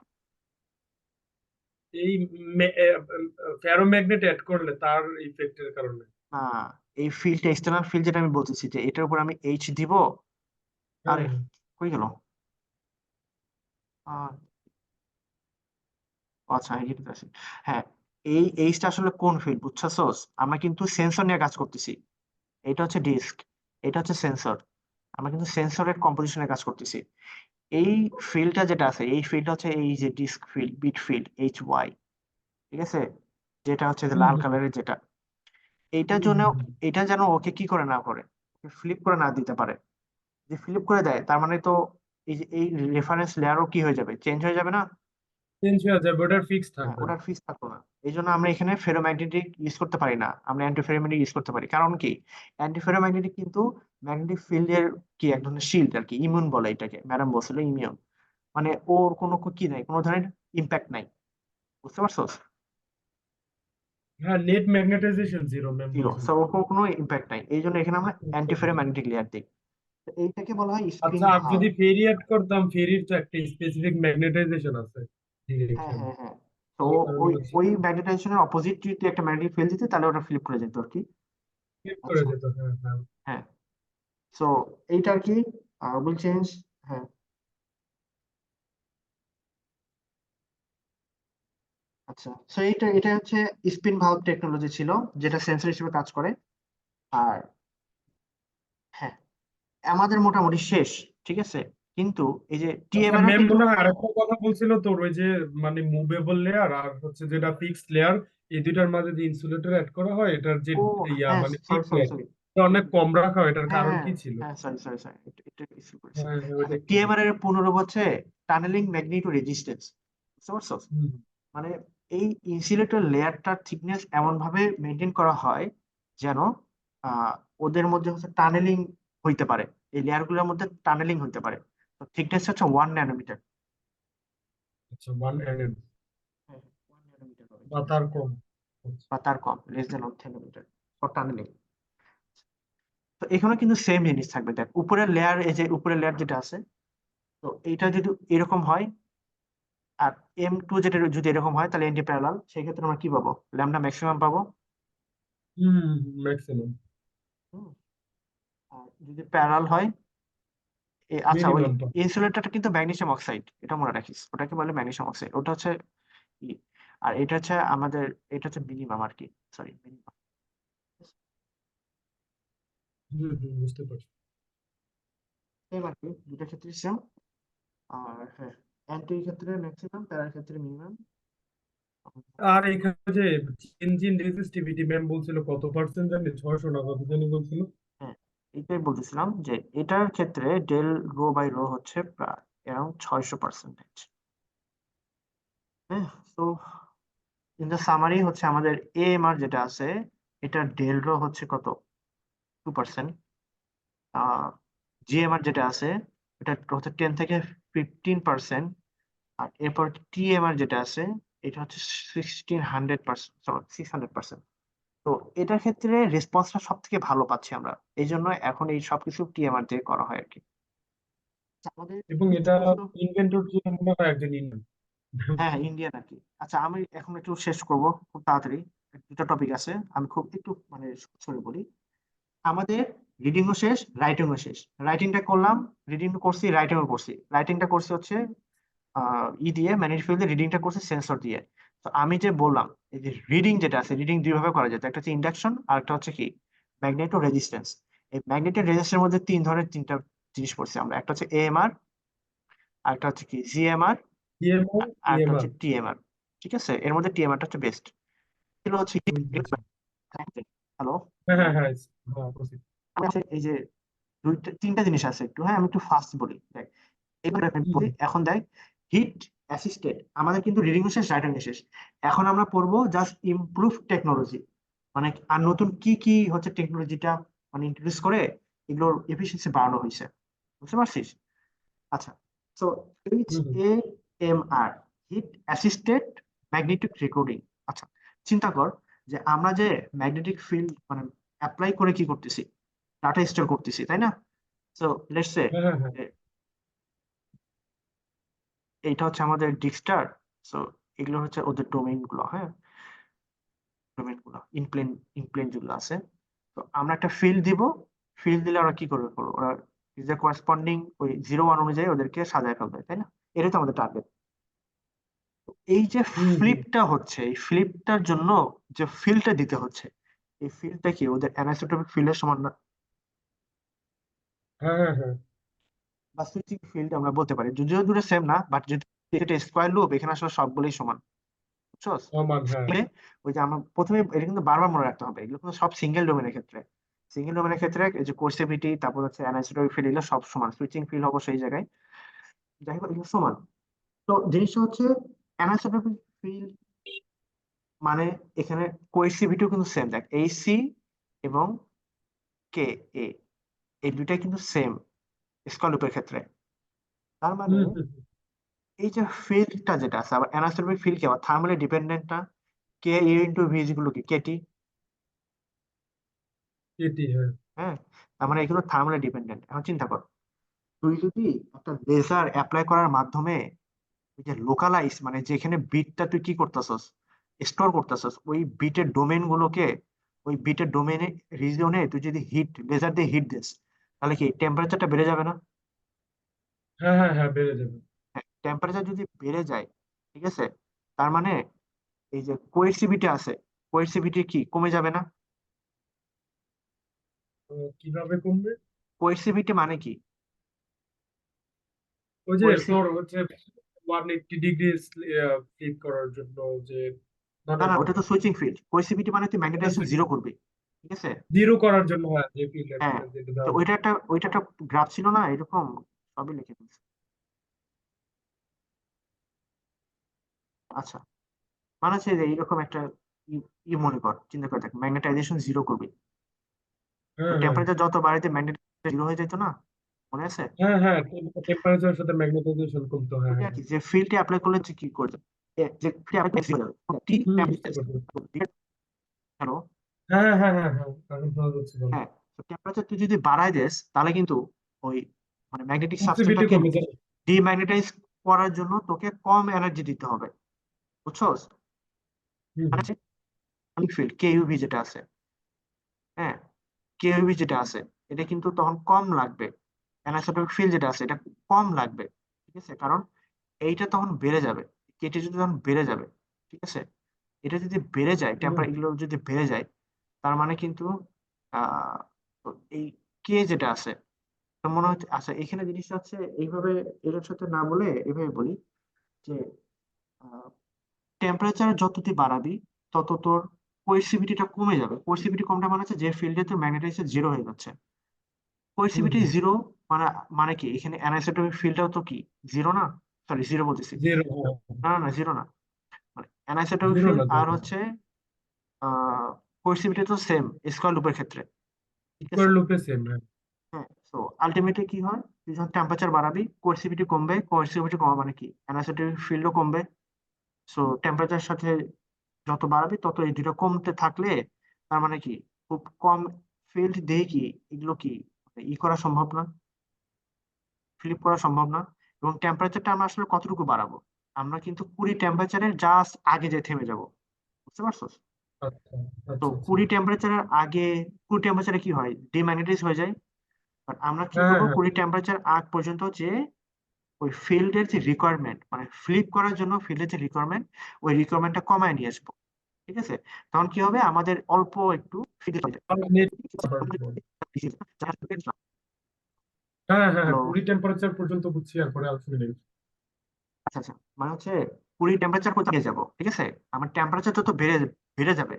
এই ফেরোম্যাগনেট অ্যাড করলে তার ইফেক্টের কারণে। না, এই ফিল্ডটা, এক্সটার্নাল ফিল্ড যেটা আমি বলতেছি, যে এটার উপর আমি এইচ দিব। হ্যাঁ আরে হ্যাঁ। কই গেল? আহ, আচ্ছা এখানে আছে। হ্যাঁ, এই এইচটা আসলে কোন ফিল্ড বুঝছাস? আমরা কিন্তু সেন্সর নিয়ে কাজ করতেছি। এটা হচ্ছে ডিস্ক, এটা হচ্ছে সেন্সর। আমরা কিন্তু সেন্সরের কম্পোজিশনে কাজ করতেছি। এই ফিল্ডটা যেটা আছে, এই ফিল্ডটা হচ্ছে এই যে disk field, bit field, HY। ঠিক আছে? যেটা হচ্ছে যে হুম লাল হুম কালারের যেটা, এইটার হুম জন্য, হুম হুম। এটা যেন ওকে কি করে না করে, ফ্লিপ করে না দিতে পারে। যে ফ্লিপ করে দেয়, তার মানে তো এই যে এই রেফারেন্স লেয়ারও কি হয়ে যাবে, চেঞ্জ হয়ে যাবে না? চেঞ্জ হয়ে যাবে, ওটার ফিক্স হ্যাঁ, থাকবে না। ওটার ফিক্স থাকতো না। এই জন্য আমরা এখানে ফেরোম্যাগনেটিক ইউজ করতে পারি না, আমরা অ্যান্টিফেরোম্যাগনেটিক ইউজ করতে পারি। কারণ কি? অ্যান্টিফেরোম্যাগনেটিক কিন্তু ম্যাগনেটিক ফিল্ডের কি এক ধরনের শিল্ড আর কি, ইমিউন বলে এটাকে, ম্যাডাম বলছিল ইমিউন। মানে ওর কোনো কি নাই, কোনো ধরনের ইম্প্যাক্ট নাই। বুঝতে পারছো? হ্যাঁ, net magnetization zero, ma'am zero, বলছিল। সো ওর কোনো ইম্প্যাক্ট নাই, এই জন্য এখানে আমরা অ্যান্টিফেরোম্যাগনেটিক লেয়ার দিই। তো এইটাকে বলা হয় স্পিন আচ্ছা, আর ভাল। যদি ফেরি অ্যাড করতাম, ফেরির তো একটা স্পেসিফিক ম্যাগনেটাইজেশন আছে, হ্যাঁ ডিরেকশন। হ্যাঁ হ্যাঁ, তো এই কারণে ওই হচ্ছে ওই ম্যাগনেটাইজেশনের অপোজিট যদি একটা ম্যাগনেটিক ফিল্ড দিতে, তাহলে ওটা ফ্লিপ করে যেত আর কি। ফ্লিপ করে আচ্ছা, যেত, হ্যাঁ হ্যাঁ। হ্যাঁ, সো এইটা আর কি উইল চেঞ্জ। হ্যাঁ, আচ্ছা, সো এইটা এটা হচ্ছে স্পিন ভালভ টেকনোলজি ছিল, যেটা সেন্সর হিসেবে কাজ করে। আর হ্যাঁ, আমাদের মোটামুটি শেষ। ঠিক আছে? কিন্তু এই যে আচ্ছা, TMR ম্যাম কিন্তু, মনে হয় আরেকটা কথা বলছিল তোর, ওই যে মানে মুভেবল লেয়ার আর হচ্ছে যেটা ফিক্সড লেয়ার, এই দুইটার মাঝে যে ইনসুলেটর অ্যাড করা হয়, এটার যে ও হ্যাঁ, মানে সরি সরি থিকনেস সরি, অনেক কম রাখা হয়, এটার হ্যাঁ কারণ হ্যাঁ কি ছিল? হ্যাঁ, সরি সরি সরি, একটু ইস্যু করেছি। হ্যাঁ হ্যাঁ, আচ্ছা, ওইটা কি? TMR এর পুনরূপ হচ্ছে টানেলিং ম্যাগনেটো রেজিস্ট্যান্স। বুঝতে পারছো? হুম। মানে এই ইনসুলেটর লেয়ারটার থিকনেস এমন ভাবে মেনটেন করা হয় যেন আহ ওদের মধ্যে হচ্ছে টানেলিং হইতে পারে, এই লেয়ার গুলোর মধ্যে টানেলিং হইতে পারে। তো থিকনেস হচ্ছে 1 ন্যানোমিটার। আচ্ছা, 1 mm হ্যাঁ, 1 ন্যানোমিটার হবে বা থিকনেস, তার কম। আচ্ছা। বা তার কম, less than 1 nanometre for tunnelling. তো এখানে কিন্তু সেম জিনিস থাকবে, দেখ উপরের লেয়ার, এই যে উপরের লেয়ার যেটা আছে, তো এইটা যদি এরকম হয়, আর M2 যেটা যদি এরকম হয় তাহলে এন্টি প্যারালাল, সেই ক্ষেত্রে আমরা কি পাবো? ল্যামডা ম্যাক্সিমাম পাবো। হুম, ম্যাক্সিমাম হুম। আর যদি প্যারালাল হয়, আচ্ছা ওই মিনিমাম পাবো। ইনসুলেটরটা কিন্তু ম্যাগনেসিয়াম অক্সাইড, এটা মনে রাখিস, ওটাকে বলে ম্যাগনেসিয়াম অক্সাইড, ওটা হচ্ছে ই। আর এটা হচ্ছে আমাদের, এটা হচ্ছে মিনিমাম আর কি, সরি মিনিমাম। বুঝতে পারছি। সেম আর কি, দুটার ক্ষেত্রে সেম। আর হ্যাঁ, অ্যান্টির ক্ষেত্রে ম্যাক্সিমাম, প্যারার ক্ষেত্রে মিনিমাম। আর এখানে যে চেঞ্জ রেজিস্টিভিটি ম্যাম বলছিল কত পার্সেন্ট জানি, 600 না কত জানি বলছিল। হ্যাঁ, এটাই বলতেছিলাম যে এটার ক্ষেত্রে ডেল রো বাই রো হচ্ছে প্রায় অ্যারাউন্ড 600%। হ্যাঁ, তো ইন দ্য সামারি হচ্ছে আমাদের AMR যেটা আছে, এটা ডেল রো হচ্ছে কত, 2%। আহ GMR যেটা আছে এটা হচ্ছে 10 থেকে 15%। আর এরপর TMR যেটা আছে এটা হচ্ছে 1600%, 600%। তো এটার ক্ষেত্রে রেসপন্সটা সব থেকে ভালো পাচ্ছি আমরা, এই জন্য এখন এই সবকিছু TMR দিয়ে করা হয় আর কি। আচ্ছা, আমাদের এবং এটা কিছু, ইনভেন্টর ছিল মনে হয় একজন ইন্ডিয়ান। হ্যাঁ ইন্ডিয়ান আর কি। আচ্ছা আমি এখন একটু শেষ করব খুব তাড়াতাড়ি, দুটো টপিক আছে, আমি খুব একটু মানে সরে বলি। আমাদের রিডিংও শেষ, রাইটিংও শেষ। রাইটিংটা করলাম, রিডিং করছি, রাইটিংও করছি। রাইটিংটা করছি হচ্ছে দিয়ে ম্যানেজ ফিল্ডে, রিডিংটা করছি সেন্সর দিয়ে। তো আমি যে বললাম এই যে রিডিং যেটা আছে, রিডিং দুই ভাবে করা যায়, একটা হচ্ছে ইন্ডাকশন আর একটা হচ্ছে কি ম্যাগনেটো রেজিস্ট্যান্স। এই ম্যাগনেটিক রেজিস্ট্যান্সের মধ্যে তিনটা জিনিস পড়ছি আমরা, একটা হচ্ছে AMR, আর একটা হচ্ছে কি GMR, ইএমআর, আর একটা ইএমআর। হচ্ছে TMR। ঠিক আছে, এর মধ্যে TMRটা হচ্ছে বেস্ট। এগুলো হচ্ছে কি, বুঝছি। হ্যালো, হ্যাঁ, হ্যাঁ, হ্যাঁ, হ্যাঁ, বুঝছি। এই যে তিনটা জিনিস আছে একটু, হ্যাঁ আমি একটু ফাস্ট বলি দেখ। এবার আমি হুম, বলি, এখন দেখ, হিট অ্যাসিস্টেড আমাদের কিন্তু রিডিং শেষ, রাইটিং শেষ। এখন আমরা পড়বো জাস্ট ইমপ্রুভ টেকনোলজি, মানে আর নতুন কি কি হচ্ছে টেকনোলজিটা মানে ইন্ট্রোডিউস করে এগুলোর এফিসিয়েন্সি বাড়ানো হয়েছে, বুঝতে পারছিস? আচ্ছা, so H hmm, hmm. A M R heat assisted magnetic recording. আচ্ছা, চিন্তা কর যে আমরা যে ম্যাগনেটিক ফিল্ড মানে অ্যাপ্লাই করে কি করতেছি, ডাটা স্টোর করতেছি, তাই না? সো লেটস সে হ্যাঁ, হ্যাঁ, হ্যাঁ। এইটা হচ্ছে আমাদের ডিক্সটার। সো এগুলো হচ্ছে ওদের ডোমেইন গুলো, হ্যাঁ ডোমেইন গুলো, ইনপ্লেন, ইনপ্লেন যেগুলো আছে। তো আমরা একটা ফিল্ড দিব, ফিল্ড দিলে ওরা কি করবে বলো? ওরা যে করেসপন্ডিং ওই 01 অনুযায়ী ওদেরকে সাজায় ফেলবে, তাই না? এটাই তো আমাদের টার্গেট। এই যে হুম, হুম। ফ্লিপটা হচ্ছে, এই ফ্লিপটার জন্য যে ফিল্ডটা দিতে হচ্ছে, এই ফিল্ডটা কি ওদের অ্যানিসোট্রপিক ফিল্ডের সমান না? হ্যাঁ, হ্যাঁ, হ্যাঁ। বা সুইচিং ফিল্ড আমরা বলতে পারি, যদিও দূরে সেম না, বাট যদি এটা স্কোয়ার লুপ, এখানে আসলে সবগুলোই সমান, বুঝছস? সমান, হ্যাঁ। তাহলে ওই যে আমরা প্রথমে এটা কিন্তু বারবার মনে রাখতে হবে, এগুলো কিন্তু সব সিঙ্গেল ডোমেনের ক্ষেত্রে। সিঙ্গেল ডোমেনের ক্ষেত্রে এই যে কোর্সিভিটি, তারপর হচ্ছে অ্যানিসোট্রপিক ফিল্ড, এগুলো সব সমান, সুইচিং ফিল্ড অবশ্য এই জায়গায়, যাই হোক এগুলো সমান। তো জিনিসটা হচ্ছে অ্যানিসোট্রপিক ফিল্ড মানে এখানে কোএসিভিটিও কিন্তু সেম, দেখ AC এবং KA, এই দুইটাই কিন্তু সেম স্কয়ার লুপের ক্ষেত্রে। তার মানে হুম, হুম, হুম। এই যে ফিল্ডটা যেটা আছে, আবার অ্যানিসোট্রপিক ফিল্ড কি আবার থার্মালি ডিপেন্ডেন্ট না? KA × V যেগুলো কি KT, এটি, হ্যাঁ। হ্যাঁ, তার মানে এগুলো থার্মালি ডিপেন্ডেন্ট। এখন চিন্তা কর, তুই যদি একটা লেজার অ্যাপ্লাই করার মাধ্যমে ওই যে লোকালাইজ মানে যেখানে বিটটা তুই কি করতেছস, স্টোর করতেছস, ওই বিটের ডোমেন গুলোকে, ওই বিটের ডোমেনে রিজিয়নে তুই যদি হিট লেজার দিয়ে হিট দিস, তাহলে কি টেম্পারেচারটা বেড়ে যাবে না? হ্যাঁ, হ্যাঁ, হ্যাঁ, বেড়ে যাবে। হ্যাঁ, টেম্পারেচার যদি বেড়ে যায়, ঠিক আছে, তার মানে এই যে কোয়েরসিভিটি আছে, কোয়েরসিভিটি কি কমে যাবে না? তো কিভাবে কমবে? কোয়েরসিভিটি মানে কি? ওই যে তোর কোয়েরসিভিটি, হচ্ছে 180 ডিগ্রি ফ্লিপ করার জন্য যে, না, না না, না, না, ওটা তো সুইচিং ফিল্ড। কোয়েরসিভিটি মানে তুই এটা ম্যাগনেটাইজেশন জিরো সুইচিং করবি, ঠিক আছে? জিরো করার জন্য, হ্যাঁ, যে ফিল্ড হ্যাঁ, যেটা তো দেওয়া হয়। ওইটা একটা গ্রাফ ছিল না এরকম, সবই লিখে ফেলছি। আচ্ছা, মানে হচ্ছে যে এইরকম একটা ই মনে কর, চিন্তা করে দেখ, ম্যাগনেটাইজেশন জিরো করবি, তো হ্যাঁ, হ্যাঁ, টেম্পারেচার যত বাড়াইতে ম্যাগনেটাইজেশন জিরো হয়ে যেত না, মনে আছে? হ্যাঁ, হ্যাঁ, টেম্পারেচারের সাথে ম্যাগনেটাইজেশন কমতো, হ্যাঁ, ওইটা হ্যাঁ, কি হ্যাঁ। যে ফিল্ডে অ্যাপ্লাই করলে যে কি করবে, যে ফিল্ডে অ্যাপ্লাই করলে টি বুঝতে পারছি। হ্যালো, হ্যাঁ, হ্যাঁ, হ্যাঁ, হ্যাঁ, এখন শোনা যাচ্ছে বলো। হ্যাঁ, তো টেম্পারেচার তুই যদি বাড়ায় দেস তাহলে কিন্তু ওই মানে ম্যাগনেটিক সেন্সিটিভিটি সাবস্টেটটাকে কমে যায়। ডিম্যাগনেটাইজ করার জন্য তোকে কম এনার্জি দিতে হবে, বুঝছস? হুম, মানে ফিল্ড কেইউবি যেটা আছে, হ্যাঁ, কেইউবি যেটা আছে, এটা কিন্তু তখন কম লাগবে। অ্যানিসোট্রপিক ফিল্ড যেটা আছে এটা কম লাগবে, ঠিক আছে? কারণ এইটা তখন বেড়ে যাবে, কেটে যদি তখন বেড়ে যাবে, ঠিক আছে? এটা যদি বেড়ে যায়, হুম, এগুলো যদি বেড়ে যায়, তার মানে কিন্তু আহ তো এই কে যেটা আছে, তো মনে হচ্ছে, আচ্ছা এখানে জিনিসটা হচ্ছে এইভাবে, এটার সাথে না বলে এভাবে বলি যে টেম্পারেচার যত তুই বাড়াবি তত তোর কোএসিভিটিটা কমে যাবে। কোএসিভিটি কমটা মানে হচ্ছে যে ফিল্ডে তোর ম্যাগনেটাইজেশন জিরো হয়ে যাচ্ছে। হুম, কোএসিভিটি হুম। জিরো মানে মানে কি, এখানে অ্যানিসোট্রপিক ফিল্ডটাও তো কি জিরো না? সরি, জিরো বলতেছি, জিরো, না না না, জিরো না। মানে অ্যানিসোট্রপিক জিরো ফিল্ড না আর জিরো, হচ্ছে কোএসিভিটি তো সেম স্কয়ার লুপের ক্ষেত্রে, ঠিক স্কোয়ার আছে? লুপে সেম। হ্যাঁ, তো আলটিমেটলি কি হয়, তুই যখন টেম্পারেচার বাড়াবি কোএসিভিটি কমবে, কোএসিভিটি কমা মানে কি অ্যানিসোট্রপিক ফিল্ডও কমবে। সো টেম্পারেচার সাথে যত বাড়াবি তত এই দুটো কমতে থাকলে তার মানে কি খুব কম ফিল্ড দিয়ে কি এগুলো কি মানে করা সম্ভব না, ফ্লিপ করা সম্ভব না। এবং টেম্পারেচারটা আমরা আসলে কতটুকু বাড়াবো, আমরা কিন্তু 20 টেম্পারেচারের জাস্ট আগে যে থেমে যাব, বুঝতে পারছো? আচ্ছা, তো আচ্ছা, আচ্ছা। 20 টেম্পারেচারের আগে, 20 টেম্পারেচারে কি হয়, ডিম্যাগনেটাইজ হয়ে যায়। বাট আমরা কি হ্যাঁ, করবো, হ্যাঁ, 20 টেম্পারেচার আগ পর্যন্ত যে ওই ফিল্ডের যে রিকোয়ারমেন্ট মানে ফ্লিপ করার জন্য ফিল্ডের যে রিকোয়ারমেন্ট, ওই রিকোয়ারমেন্টটা কমায় নিয়ে আসবো, ঠিক আছে? তখন কি হবে, আমাদের অল্প একটু ফিল্ড নেট। হ্যাঁ, হ্যাঁ, হ্যাঁ, হ্যালো, 20 টেম্পারেচার পর্যন্ত বুঝছি, এরপরে আর শুনি নাই। আচ্ছা আচ্ছা, মানে হচ্ছে 20 টেম্পারেচার কোথায় নিয়ে যাবো, ঠিক আছে? আমার টেম্পারেচার যত বেড়ে বেড়ে যাবে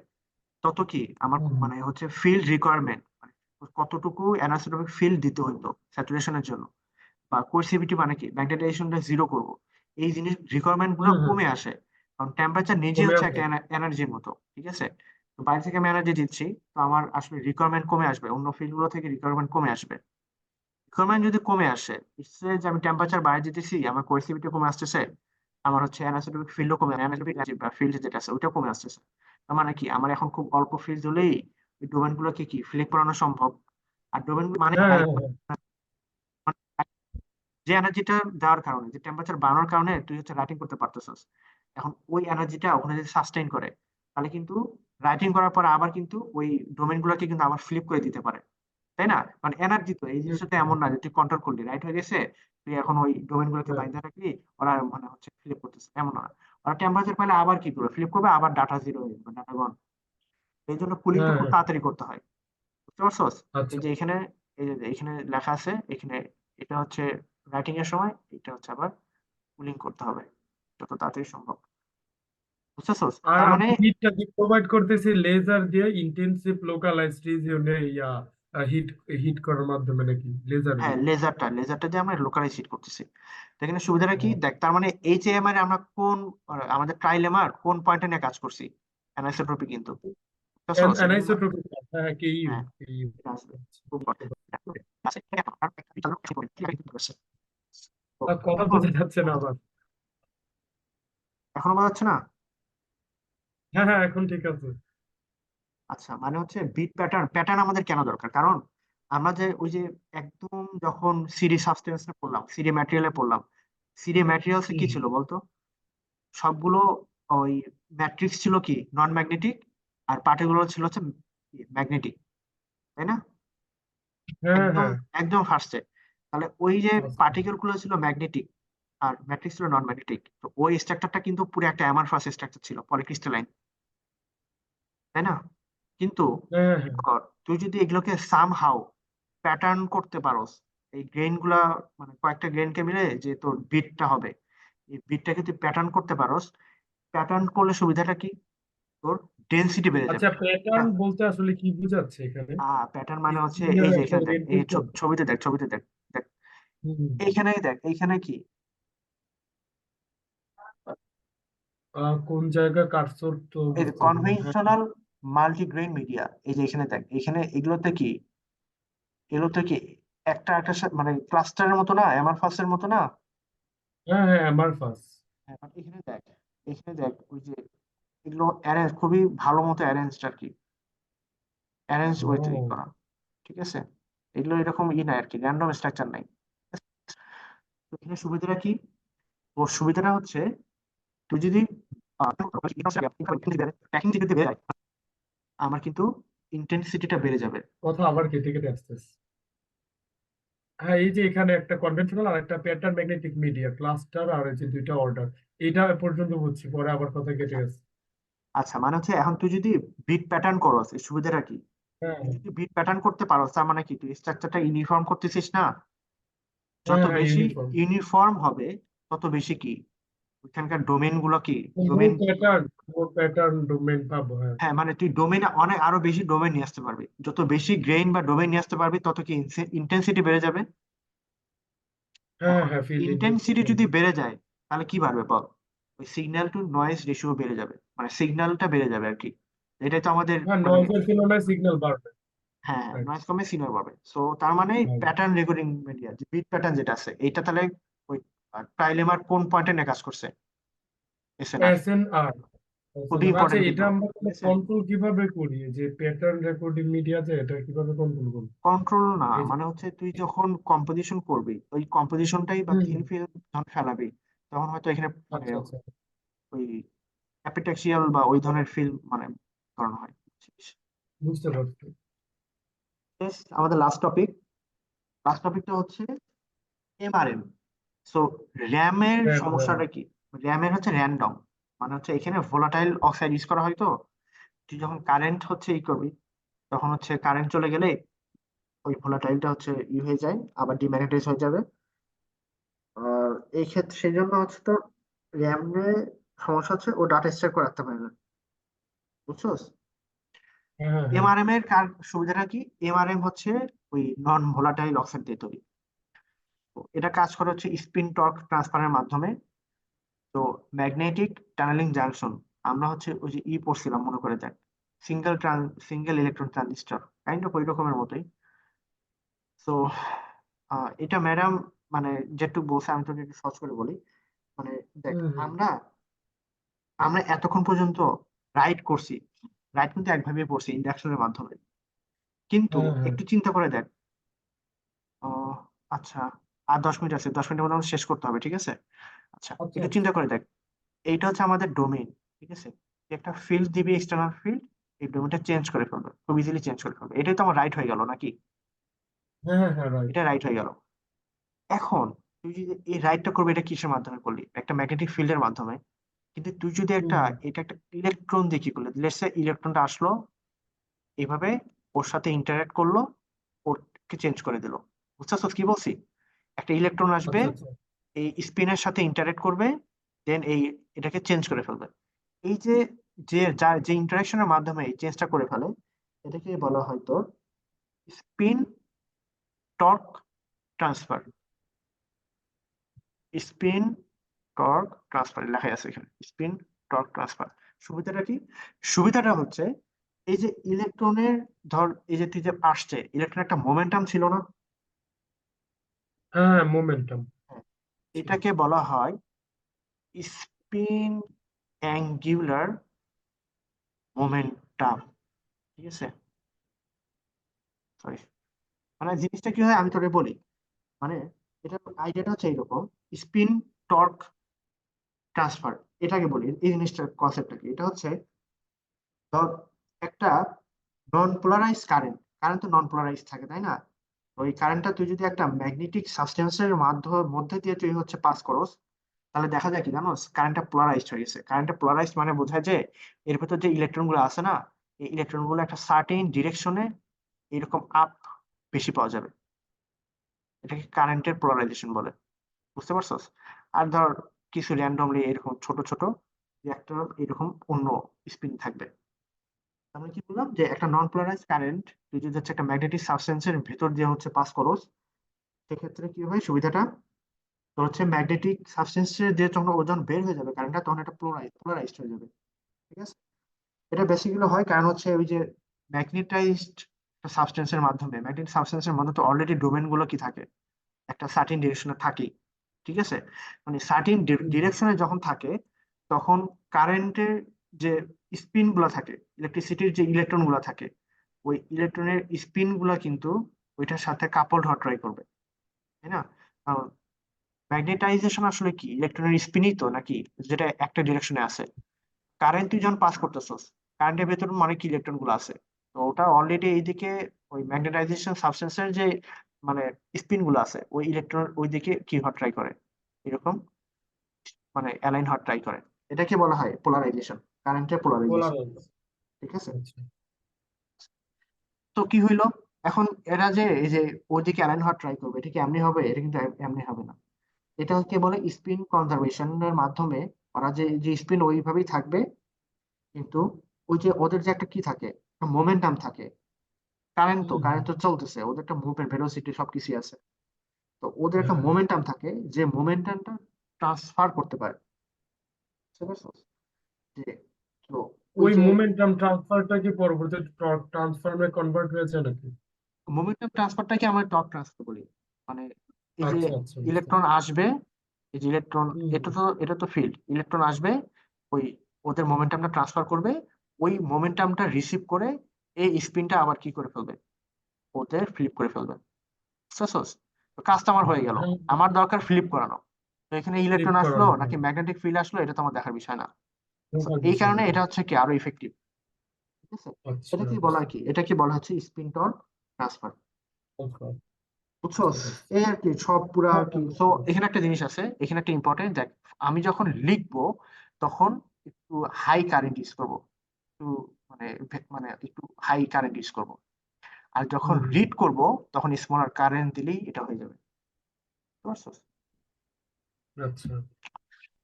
তত কি আমার হুম, হুম। মানে হচ্ছে ফিল্ড রিকোয়ারমেন্ট, মানে কতটুকু অ্যানাসোট্রপিক ফিল্ড দিতে হইতো স্যাচুরেশনের জন্য, বা কোএসিভিটি মানে কি ম্যাগনেটাইজেশনটা জিরো করব, এই জিনিস রিকোয়ারমেন্ট গুলো হুম, হুম। কমে আসে। কারণ টেম্পারেচার নিজে কমে হচ্ছে আসবে। একটা এনার্জির মতো, ঠিক আছে? তো বাইরে থেকে আমি এনার্জি দিচ্ছি, তো আমার আসলে রিকোয়ারমেন্ট কমে আসবে, অন্য ফিল্ড গুলো থেকে রিকোয়ারমেন্ট কমে আসবে। রিকোয়ারমেন্ট যদি কমে আসে, ইচ্ছে যে আমি টেম্পারেচার বাড়িয়ে দিতেছি, আমার কোএসিভিটি কমে আসতেছে, আমার হচ্ছে অ্যানাসোট্রপিক ফিল্ডও কমে, অ্যানাসোট্রপিক বা ফিল্ড যেটা আছে ওইটা কমে আসতেছে। তার মানে কি আমার এখন খুব অল্প ফিল্ড হলেই ওই ডোমেন গুলোকে কি ফ্লিপ করানো সম্ভব। আর ডোমেন মানে হ্যাঁ, লাইক হ্যাঁ, হ্যাঁ। যে এনার্জিটা দেওয়ার কারণে, যে টেম্পারেচার বাড়ানোর কারণে তুই হচ্ছে রাইটিং করতে পারতেছিস, এখন ওই এনার্জিটা ওখানে যদি সাস্টেইন করে, তাহলে কিন্তু রাইটিং করার পর আবার কিন্তু ওই ডোমেন গুলোকে কিন্তু আবার ফ্লিপ করে দিতে পারে, তাই না? মানে এনার্জি তো এই হুম, জিনিসটা তো হুম, এমন না যে তুই কন্ট্রোল করলি রাইট হয়ে গেছে, তুই এখন ওই ডোমেন গুলোকে হ্যাঁ, বাইন্ধা রাখলি, ওরা মানে হচ্ছে ফ্লিপ করতেছে, এমন না। ওরা টেম্পারেচার পেলে আবার কি করবে, ফ্লিপ করবে, আবার ডাটা জিরো হয়ে যাবে, ডাটা গন। এই জন্য কুলিংটা হ্যাঁ, খুব হ্যাঁ। তাড়াতাড়ি করতে হয়, বুঝতে পারছোস? এই আচ্ছা। যে এখানে, এই যে এখানে লেখা আছে এখানে, এটা হচ্ছে রাইটিং এর সময়, এটা হচ্ছে আবার কুলিং করতে হবে যত তাড়াতাড়ি সম্ভব, বুঝতেছোস? আর তার মানে আমি হিটটা কি প্রোভাইড করতেছি লেজার দিয়ে, ইন্টেন্সিভ লোকালাইজড রিজিয়নে, ইয়া হিট হিট করার মাধ্যমে নাকি লেজার হ্যাঁ, দিয়ে? লেজারটা দিয়ে আমরা লোকালাইজ হিট করতেছি। তো এখানে সুবিধাটা কি ও, দেখ, তার মানে এইচএমআর আমরা কোন আমাদের ট্রাইলেমার কোন পয়েন্টে নিয়ে কাজ করছি, অ্যানাইসোট্রপি কিন্তু, বুঝতেছোস? এটা কিন্তু অ্যানাইসোট্রপিক। হ্যাঁ, হ্যাঁ, কেইউ হ্যাঁ কেইউ। এটা আসবে খুব important। আচ্ছা, এখানে এখন আর একটা বিষয় লক্ষ্য করি, ঠিক আছে? তো আর কথা এখন বোঝা যাচ্ছে না আবার। এখনো বোঝা যাচ্ছে না? হ্যাঁ, হ্যাঁ, এখন ঠিক আছে। আচ্ছা, মানে হচ্ছে বিট প্যাটার্ন, আমাদের কেন দরকার, কারণ আমরা যে ওই যে একদম যখন সিডি সাবস্টেন্সে পড়লাম, সিডি ম্যাটেরিয়ালে পড়লাম, সিডি ম্যাটেরিয়ালসে কি হুম, ছিল বলতো? সবগুলো ওই ম্যাট্রিক্স ছিল কি নন ম্যাগনেটিক, আর পার্টিকুলার ছিল হচ্ছে ম্যাগনেটিক, তাই না? হ্যাঁ, একদম হ্যাঁ। একদম ফার্স্টে, তাহলে ওই যে আচ্ছা। পার্টিকেল গুলো ছিল ম্যাগনেটিক আর ম্যাট্রিক্স ছিল নন ম্যাগনেটিক, তো ওই স্ট্রাকচারটা কিন্তু পুরো একটা অ্যামারফাস স্ট্রাকচার ছিল, পলিক্রিস্টালাইন, তাই না? কিন্তু হ্যাঁ, হ্যাঁ। তুই যদি এগুলোকে সাম হাউ প্যাটার্ন করতে পারোস, এই গ্রেইন গুলা মানে কয়েকটা গ্রেইনকে মিলে যে তোর বিটটা হবে, এই বিটটাকে তুই প্যাটার্ন করতে পারোস, প্যাটার্ন করলে সুবিধাটা কি, তোর ডেনসিটি বেড়ে যাবে। আচ্ছা, প্যাটার্ন বলতে আসলে কি বোঝাচ্ছে এখানে? প্যাটার্ন মানে হচ্ছে এই স্পিনের যে একটা এখানে দেখ, এই ওরিয়েন্টেশন। ছবিতে দেখ, ছবিতে দেখ, দেখ হুম। এইখানে দেখ, এইখানে কি, কোন জায়গা কাটছর তো এই যে বুঝতেছি না। হ্যাঁ, কনভেনশনাল মাল্টিগ্রেইন মিডিয়া, এই যে এখানে দেখ, এখানে এগুলোতে কি, এগুলোতে কি একটা একটা মানে ক্লাস্টারের মতো না, অ্যামারফাসের মতো না? হ্যাঁ, হ্যাঁ, আমার ফার্স্ট। হ্যাঁ, but এখানে দেখ, এখানে দেখ ওই যে এগুলো অ্যারেঞ্জ খুবই ভালো মতো অ্যারেঞ্জড আর কি, অ্যারেঞ্জ ওয়েতে ও, করা, ঠিক আছে? এগুলো এরকম ই নাই আর কি, র্যান্ডম স্ট্রাকচার নাই। তো এখানে সুবিধাটা কি, ওর সুবিধাটা হচ্ছে তুই যদি প্যাকিং যদি বেড়ে যায়, আমার কিন্তু ইন্টেন্সিটিটা বেড়ে যাবে। কথা আবার কেটে কেটে আসতেছে। হ্যাঁ, এই যে এখানে একটা কনভেনশনাল আর একটা প্যাটার্ন ম্যাগনেটিক মিডিয়া ক্লাস্টার আর এই যে দুইটা অর্ডার, এটা পর্যন্ত বুঝছি, পরে আবার কথা কেটে আচ্ছা গেছে। আচ্ছা, মানে হচ্ছে এখন তুই যদি বিট প্যাটার্ন করস, এর সুবিধাটা কি? হ্যাঁ তুই যদি বিট প্যাটার্ন করতে পারো তার মানে কি তুই স্ট্রাকচারটা ইউনিফর্ম করতেছিস না? যত হ্যাঁ হ্যাঁ, বেশি ইউনিফর্ম। ইউনিফর্ম হবে তত বেশি কি ওইখানকার ডোমেন গুলো কি মোর ডোমেন। প্যাটার্ন, মোর প্যাটার্ন ডোমেন পাবো, হ্যাঁ। হ্যাঁ, মানে তুই ডোমেনে অনেক আরো বেশি ডোমেন নিয়ে আসতে পারবি, যত বেশি গ্রেইন বা ডোমেন নিয়ে আসতে পারবি তত কি ইন্টেন্সিটি বেড়ে যাবে। হ্যাঁ এখন হ্যাঁ, ফিল্ড ইন্টেন্সিটি ইন্টেন্সিটি। যদি বেড়ে যায় তাহলে কি বাড়বে বল? ওই সিগন্যাল টু নয়েজ রেশিও বেড়ে যাবে, মানে সিগন্যালটা বেড়ে যাবে আর কি। এটাই তো আমাদের হ্যাঁ, মানে নয়েজের তুলনায় সিগন্যাল বাড়বে। হ্যাঁ হ্যাঁ, Right. নয়েজ কমে সিগন্যাল পাবে। সো তার মানে হ্যাঁ, প্যাটার্ন রেকর্ডিং মিডিয়া যে বিট প্যাটার্ন যেটা আছে এইটা তাহলে ওই ট্রাইলেমার কোন পয়েন্টে নিয়ে কাজ করছে? এসএনআর। এসএনআর। খুবই আচ্ছা, ইম্পর্টেন্ট এটা কিন্তু, আমরা ঠিক আছে। কন্ট্রোল কিভাবে করি, যে প্যাটার্ন রেকর্ডিং মিডিয়া, যে এটা কিভাবে কন্ট্রোল করি? কন্ট্রোল না, এই যে মানে হচ্ছে তুই যখন কম্পোজিশন করবি ওই কম্পোজিশনটাই বা হুম থিন হুম, ফিল্ম যখন ফেলাবি তখন হয়তো এখানে মানে আচ্ছা আচ্ছা। ওই অ্যাপিটাক্সিয়াল বা ওই ধরনের ফিল্ম মানে করানো হয়, বুঝছিস? বুঝতে পারছি। Yes, আমাদের লাস্ট টপিকটা হচ্ছে এমআরএম। সো র্যামের র্যাম র্যাম। সমস্যাটা কি? র্যামের হচ্ছে র্যান্ডম, মানে হচ্ছে এখানে ভোলাটাইল অক্সাইড ইউজ করা হয়। তো তুই যখন কারেন্ট হচ্ছে ই করবি তখন হচ্ছে কারেন্ট চলে গেলে ওই ভোলাটাইলটা হচ্ছে ই হয়ে যায়, আবার ডিম্যাগনেটাইজ হয়ে যাবে। আর এই ক্ষেত্রে সেই জন্য হচ্ছে তো র্যামে সমস্যা হচ্ছে ও ডাটা স্টোর করে রাখতে পারে না, বুঝছোস? হ্যাঁ হ্যাঁ হ্যাঁ। এমআরএম এর কার সুবিধাটা কি? এমআরএম হচ্ছে ওই নন ভোলাটাইল অক্সাইড দিয়ে তৈরি। তো এটা কাজ করে হচ্ছে স্পিন টর্ক ট্রান্সফারের মাধ্যমে। তো ম্যাগনেটিক টানেলিং জাংশন, আমরা হচ্ছে ওই যে পড়ছিলাম মনে করে দেখ, single single electron transistor kind of ওই রকমের মতোই। তো এটা ম্যাডাম মানে যেটুকু বলছে আমি তোকে একটু সহজ করে বলি। মানে দেখ, হুম হুম আমরা আমরা এতক্ষণ পর্যন্ত রাইট করছি, রাইট কিন্তু একভাবে পড়ছি ইন্ডাকশনের মাধ্যমে। কিন্তু হ্যাঁ হ্যাঁ। একটু চিন্তা করে দেখ, আহ, আচ্ছা, আর 10 মিনিট আছে, 10 মিনিটের মধ্যে আমাদের শেষ করতে হবে, ঠিক আছে? আচ্ছা, আচ্ছা একটু আচ্ছা। চিন্তা করে দেখ, এইটা হচ্ছে আমাদের ডোমেইন, ঠিক আছে? একটা ফিল্ড দিবি, এক্সটার্নাল ফিল্ড, এই ডোমেইনটা চেঞ্জ করে ফেলবে, খুব ইজিলি চেঞ্জ করে ফেলবে, এটাই তো আমার রাইট হয়ে গেল নাকি? হ্যাঁ হ্যাঁ হ্যাঁ, রাইট। এটা রাইট হয়ে গেল। এখন তুই যদি এই রাইটটা করবি, এটা কিসের মাধ্যমে করলি? একটা ম্যাগনেটিক ফিল্ডের মাধ্যমে। কিন্তু তুই যদি হুম হুম। এটা একটা ইলেকট্রন দিয়ে কি করলি, লেটস সে ইলেকট্রনটা আসলো এইভাবে, ওর সাথে ইন্টারঅ্যাক্ট করলো, ওরকে চেঞ্জ করে দিল। বুঝছস কি বলছি? একটা ইলেকট্রন আসবে, আচ্ছা আচ্ছা। এই স্পিনের সাথে ইন্টারঅ্যাক্ট করবে, দেন এটাকে চেঞ্জ করে ফেলবে। এই যে যে ইন্টারাকশনের মাধ্যমে এই চেঞ্জটা করে ফেলে, এটাকে বলা হয় তোর spin torque transfer. Spin torque transfer লেখা আছে এখানে, স্পিন টর্ক ট্রান্সফার। সুবিধাটা কি? সুবিধাটা হচ্ছে এই যে ইলেকট্রনের, ধর এই যে তুই যে আসছে ইলেকট্রন একটা মোমেন্টাম ছিল না? হ্যাঁ হ্যাঁ, মোমেন্টাম হ্যাঁ, ছিল। এটাকে বলা হয় স্পিন অ্যাঙ্গুলার মোমেন্টাম, ঠিক আছে? সরি, মানে জিনিসটা কি হয় আমি তোকে বলি। মানে এটা আইডিয়াটা হচ্ছে এইরকম, স্পিন টর্ক ট্রান্সফার, এটাকে বলি এই জিনিসটার কনসেপ্টটা কি, এটা হচ্ছে ধর একটা নন পোলারাইজ কারেন্ট, কারেন্ট তো নন পোলারাইজ থাকে তাই না? ওই কারেন্টটা তুই যদি একটা ম্যাগনেটিক সাবস্টেন্সের মধ্যে দিয়ে তুই হচ্ছে পাস করস, তাহলে দেখা যায় কি জানোস, কারেন্টটা পোলারাইজড হয়ে গেছে। কারেন্টটা পোলারাইজড মানে বোঝায় যে এর ভেতর যে ইলেকট্রন গুলো আছে না, এই ইলেকট্রন গুলো একটা সার্টেন ডিরেকশনে এরকম আপ বেশি পাওয়া যাবে, এটাকে কারেন্টের পোলারাইজেশন বলে। বুঝতে পারছস? আর ধর কিছু র্যান্ডমলি এরকম ছোট ছোট রিঅ্যাক্টর এরকম অন্য স্পিন থাকবে। আমি কি বললাম যে একটা নন পোলারাইজ কারেন্ট তুই যদি হচ্ছে একটা ম্যাগনেটিক সাবস্টেন্সের ভেতর দিয়ে হচ্ছে পাস করস, সেক্ষেত্রে কি হয় সুবিধাটা, তোর হচ্ছে ম্যাগনেটিক সাবস্টেন্সের দিয়ে যখন ওজন বের হয়ে যাবে কারেন্টটা, তখন এটা পোলারাইজড হয়ে যাবে, ঠিক আছে? এটা বেসিক্যালি হয় কারণ হচ্ছে ওই যে ম্যাগনেটাইজড সাবস্টেন্সের মাধ্যমে, ম্যাগনেটিক সাবস্টেন্সের মধ্যে তো অলরেডি ডোমেন গুলো কি থাকে, একটা সার্টিন ডিরেকশনে থাকে, ঠিক আছে? মানে সার্টিন হুম হুম। ডিরেকশনে যখন থাকে তখন কারেন্টের যে স্পিন গুলা থাকে, ইলেকট্রিসিটির যে ইলেকট্রন গুলা থাকে, ওই ইলেকট্রনের স্পিন গুলা কিন্তু ওইটার সাথে কাপলড হওয়ার ট্রাই করবে, তাই না? আহ, ম্যাগনেটাইজেশন আসলে কি? ইলেকট্রনের স্পিনই তো নাকি, যেটা একটা ডিরেকশনে আছে। কারেন্ট তুই যখন পাস করতেছস, কারেন্টের ভেতর অনেক ইলেকট্রন গুলো আছে, তো ওটা অলরেডি এইদিকে ওই ম্যাগনেটাইজেশন সাবস্টেন্সের যে মানে স্পিন গুলো আছে, ওই ইলেকট্রন ওই দিকে কি হওয়ার ট্রাই করে, এরকম মানে অ্যালাইন হওয়ার ট্রাই করে। এটাকে বলা হয় পোলারাইজেশন, কারেন্টের পোলারাইজেশন। পোলারাইজ। ঠিক আছে? আচ্ছা। তো কি হইলো এখন, এরা যে এই যে ওইদিকে অ্যালাইন হওয়ার ট্রাই করবে, এটা কি এমনি হবে? এটা কিন্তু এমনি হবে না। এটা হচ্ছে বলে স্পিন কনজারভেশনের মাধ্যমে ওরা যে যে স্পিন ওইভাবেই থাকবে, কিন্তু ওই যে ওদের যে একটা কি থাকে, মোমেন্টাম থাকে। কারেন্ট তো চলতেছে, ওদের একটা মুভমেন্ট ভেলোসিটি সবকিছু আছে। তো ওদের একটা হ্যাঁ, মোমেন্টাম থাকে, যে মোমেন্টামটা ট্রান্সফার করতে পারে। বুঝতে পারছো? যে তো ওই ওই যে মোমেন্টাম ট্রান্সফারটা কি পরবর্তীতে টর্ক ট্রান্সফার্মে কনভার্ট হয়েছে নাকি? মোমেন্টাম ট্রান্সফারটাকে আমরা টর্ক ট্রান্সফার বলি। মানে এই যে আচ্ছা, আচ্ছা, বুঝতে ইলেকট্রন আসবে, এই যে ইলেকট্রন, হুম, এটা তো ফিল্ড, ইলেকট্রন আসবে, ওই ওদের মোমেন্টামটা ট্রান্সফার করবে, ওই মোমেন্টামটা রিসিভ করে এই স্পিনটা আবার কি করে ফেলবে, ওদের ফ্লিপ করে ফেলবে। বুঝতে পারছো? তো কাজটা আমার হয়ে গেল, হ্যাঁ, আমার দরকার ফ্লিপ করানো। তো এখানে ফ্লিপ ইলেকট্রন আসলো করানো, নাকি হ্যাঁ, ম্যাগনেটিক ফিল্ড আসলো, এটা তো আমার দেখার বিষয় না। So, দেখার এই বিষয় কারণে না। এটা হচ্ছে কি আরো ইফেক্টিভ। ঠিক আছে? আচ্ছা, এটা কি বলা হয় কি, এটা কি বলা হচ্ছে স্পিন টর্ক ট্রান্সফার। আচ্ছা, বুঝছো? বুঝতে পারছি। এই আর কি, সব পুরা হ্যাঁ, কি। হ্যাঁ, তো বুঝতে পারছি। এখানে একটা জিনিস আছে, এখানে একটা ইম্পর্টেন্ট দেখ, আমি যখন লিখবো তখন একটু হাই কারেন্ট ইউজ করবো, একটু মানে মানে একটু হাই কারেন্ট ইউজ করবো। আর যখন হুম, রিড করব তখন স্মলার কারেন্ট দিলেই এটা হয়ে যাবে। বুঝতে পারছো? আচ্ছা,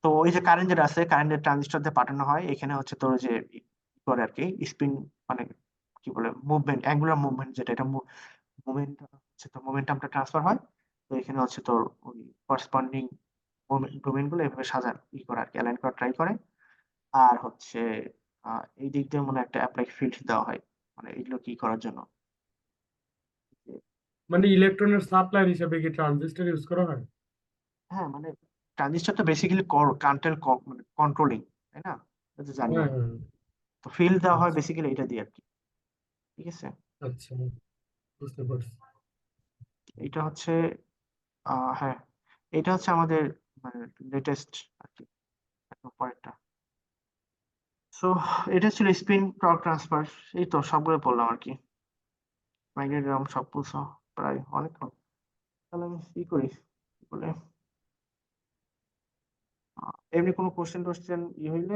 তো এই যে কারেন্ট যেটা আছে, কারেন্টের ট্রানজিস্টর দিয়ে পাঠানো হয়, এখানে হচ্ছে তোর যে ই করে আর কি, স্পিন মানে কি বলে, মুভমেন্ট, অ্যাঙ্গুলার মুভমেন্ট যেটা, এটা মুভমেন্ট হচ্ছে, তো মোমেন্টামটা ট্রান্সফার হয়। তো এখানে হচ্ছে তোর ওই করসপন্ডিং ডোমেইন গুলো এভাবে করা আর কি, অ্যালাইন করা ট্রাই করে। আর হচ্ছে এই দিক দিয়ে মনে হয় একটা অ্যাপ্লাই ফিল্ড দেওয়া হয়, মানে এগুলো কি করার জন্য। মানে ইলেকট্রনের সাপ্লায়ার হিসেবে কি ট্রানজিস্টর ইউজ করা হয়? হ্যাঁ মানে ট্রানজিস্টর তো বেসিক্যালি কারেন্ট মানে কন্ট্রোলিং, তাই না? এটা তো জানি হ্যাঁ, আমি। হ্যাঁ, তো ফিল্ড দেওয়া হয় আচ্ছা, বেসিক্যালি এটা দিয়ে আর কি। ঠিক আছে? আচ্ছা, বুঝতে পারছি। এটা হচ্ছে হ্যাঁ, এটা হচ্ছে আমাদের মানে লেটেস্ট আর কি, একদম পরেরটা। সো এটা ছিল স্পিন টর্ক ট্রান্সফার। এই তো সবগুলো বললাম আর কি, ম্যাগনেটিজম সব কিছু প্রায় অনেক। তাহলে আমি কি করি, কি বলে, এমনি কোনো কোশ্চেন টোশ্চেন হইলে